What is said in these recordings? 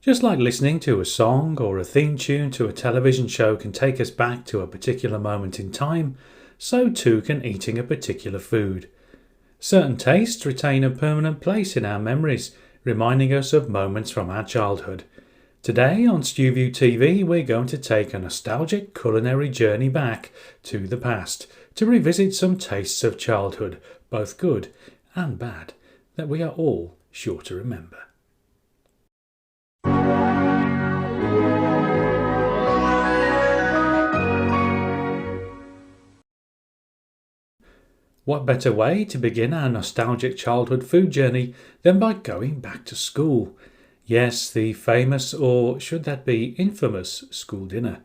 Just like listening to a song or a theme tune to a television show can take us back to a particular moment in time, so too can eating a particular food. Certain tastes retain a permanent place in our memories, reminding us of moments from our childhood. Today on Stuview TV, we're going to take a nostalgic culinary journey back to the past to revisit some tastes of childhood, both good and bad, that we are all sure to remember. What better way to begin our nostalgic childhood food journey than by going back to school? Yes, the famous, or should that be infamous, school dinner.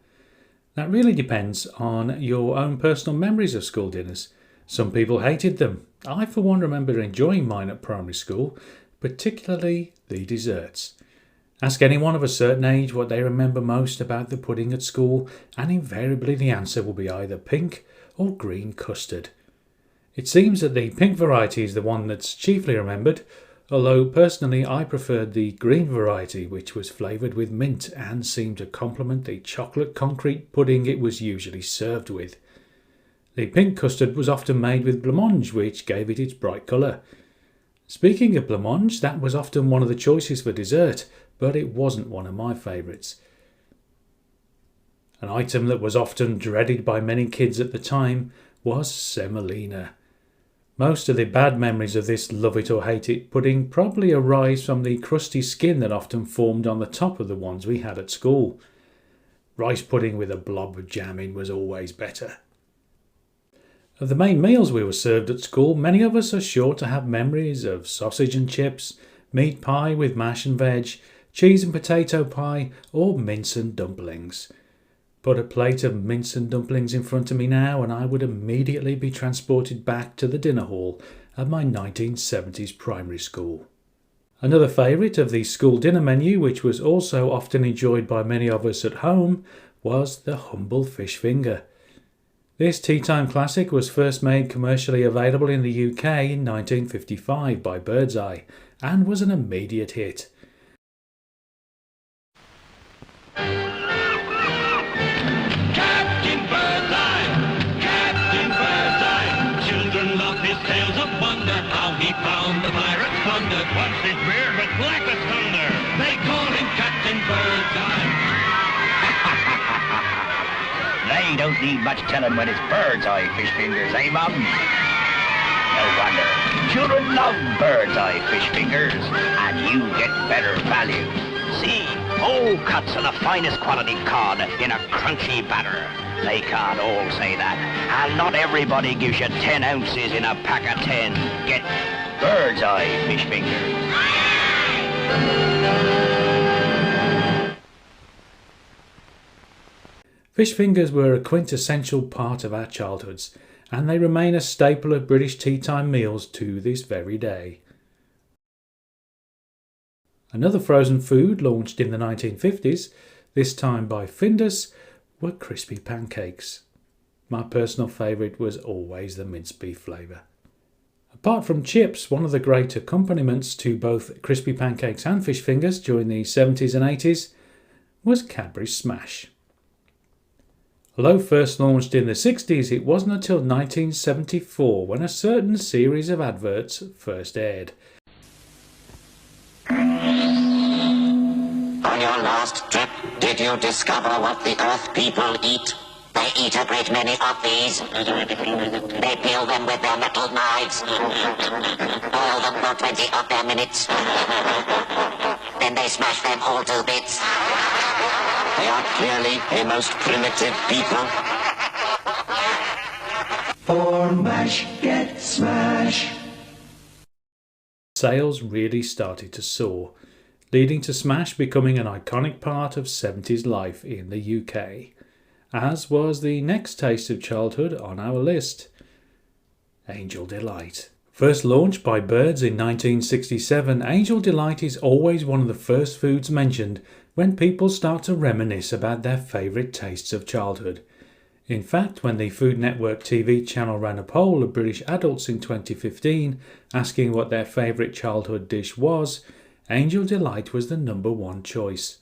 That really depends on your own personal memories of school dinners. Some people hated them. I for one remember enjoying mine at primary school, particularly the desserts. Ask anyone of a certain age what they remember most about the pudding at school, and invariably the answer will be either pink or green custard. It seems that the pink variety is the one that's chiefly remembered, although personally I preferred the green variety, which was flavoured with mint and seemed to complement the chocolate concrete pudding it was usually served with. The pink custard was often made with blancmange, which gave it its bright colour. Speaking of blancmange, that was often one of the choices for dessert, but it wasn't one of my favourites. An item that was often dreaded by many kids at the time was semolina. Most of the bad memories of this love it or hate it pudding probably arise from the crusty skin that often formed on the top of the ones we had at school. Rice pudding with a blob of jam in was always better. Of the main meals we were served at school, many of us are sure to have memories of sausage and chips, meat pie with mash and veg, cheese and potato pie, or mince and dumplings. Put a plate of mince and dumplings in front of me now and I would immediately be transported back to the dinner hall at my 1970s primary school. Another favourite of the school dinner menu, which was also often enjoyed by many of us at home, was the humble fish finger. This tea time classic was first made commercially available in the UK in 1955 by Birdseye and was an immediate hit. Found the pirate's plunder. What's his beard but black as thunder? They call him Captain Birdseye. They don't need much telling when it's Birdseye fish fingers, eh, Mum? No wonder. Children love Birdseye fish fingers, and you get better value. See, whole cuts of the finest quality cod in a crunchy batter. They can't all say that, and not everybody gives you 10 ounces in a pack of 10. Get Birdseye fish fingers. Fish fingers were a quintessential part of our childhoods, and they remain a staple of British tea time meals to this very day. Another frozen food launched in the 1950s, this time by Findus, were crispy pancakes. My personal favourite was always the minced beef flavour. Apart from chips, one of the great accompaniments to both crispy pancakes and fish fingers during the 70s and 80s was Cadbury Smash. Although first launched in the 60s, it wasn't until 1974 when a certain series of adverts first aired. On your last trip, did you discover what the Earth people eat? They eat a great many of these. They peel them with their metal knives. Boil them for 20 of their minutes. Then they smash them all to bits. They are clearly a most primitive people. For mash, get smash. Sales really started to soar, leading to Smash becoming an iconic part of 70s life in the UK, as was the next taste of childhood on our list, Angel Delight. First launched by Birds in 1967, Angel Delight is always one of the first foods mentioned when people start to reminisce about their favourite tastes of childhood. In fact, when the Food Network TV channel ran a poll of British adults in 2015 asking what their favourite childhood dish was, Angel Delight was the #1 choice.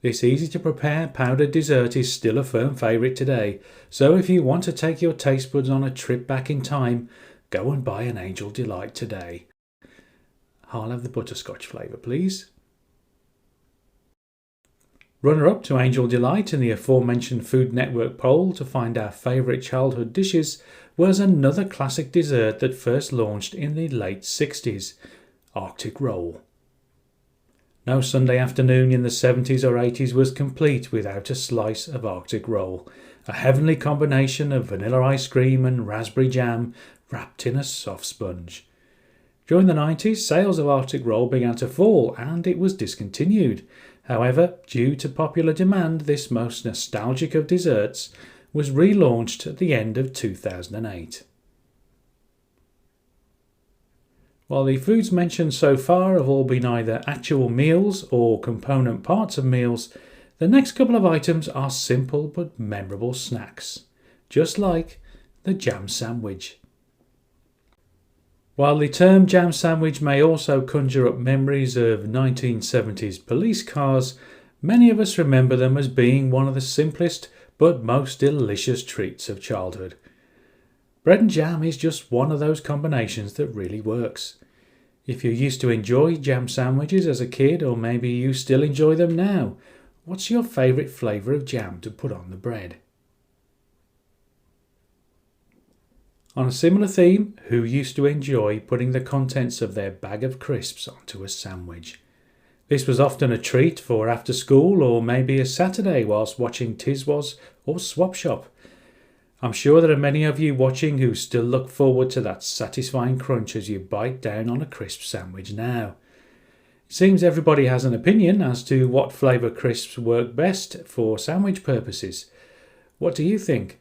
This easy to prepare powdered dessert is still a firm favourite today, so if you want to take your taste buds on a trip back in time, go and buy an Angel Delight today. I'll have the butterscotch flavour, please. Runner-up to Angel Delight in the aforementioned Food Network poll to find our favourite childhood dishes was another classic dessert that first launched in the late 60s, Arctic Roll. No Sunday afternoon in the 70s or 80s was complete without a slice of Arctic Roll, a heavenly combination of vanilla ice cream and raspberry jam wrapped in a soft sponge. During the 90s, sales of Arctic Roll began to fall and it was discontinued. However, due to popular demand, this most nostalgic of desserts was relaunched at the end of 2008. While the foods mentioned so far have all been either actual meals or component parts of meals, the next couple of items are simple but memorable snacks, just like the jam sandwich. While the term jam sandwich may also conjure up memories of 1970s police cars, many of us remember them as being one of the simplest but most delicious treats of childhood. Bread and jam is just one of those combinations that really works. If you used to enjoy jam sandwiches as a kid, or maybe you still enjoy them now, what's your favourite flavour of jam to put on the bread? On a similar theme, who used to enjoy putting the contents of their bag of crisps onto a sandwich? This was often a treat for after school or maybe a Saturday whilst watching Tiswas or Swap Shop. I'm sure there are many of you watching who still look forward to that satisfying crunch as you bite down on a crisp sandwich now. It seems everybody has an opinion as to what flavour crisps work best for sandwich purposes. What do you think?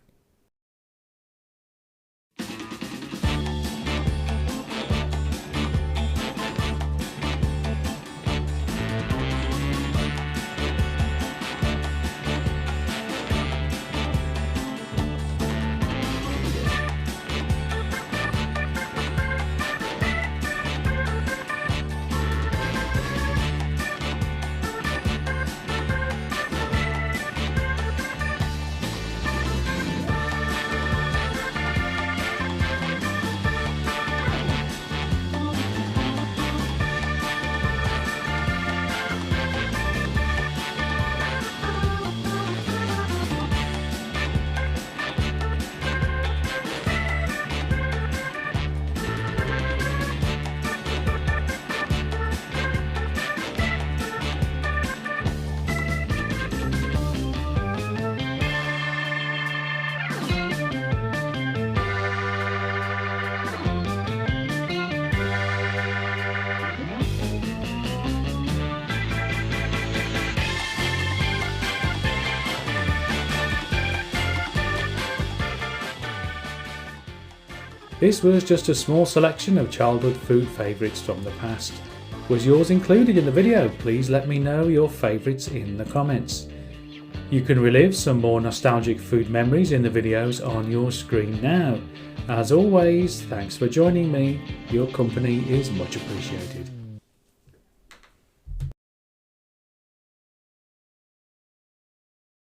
This was just a small selection of childhood food favourites from the past. Was yours included in the video? Please let me know your favourites in the comments. You can relive some more nostalgic food memories in the videos on your screen now. As always, thanks for joining me. Your company is much appreciated.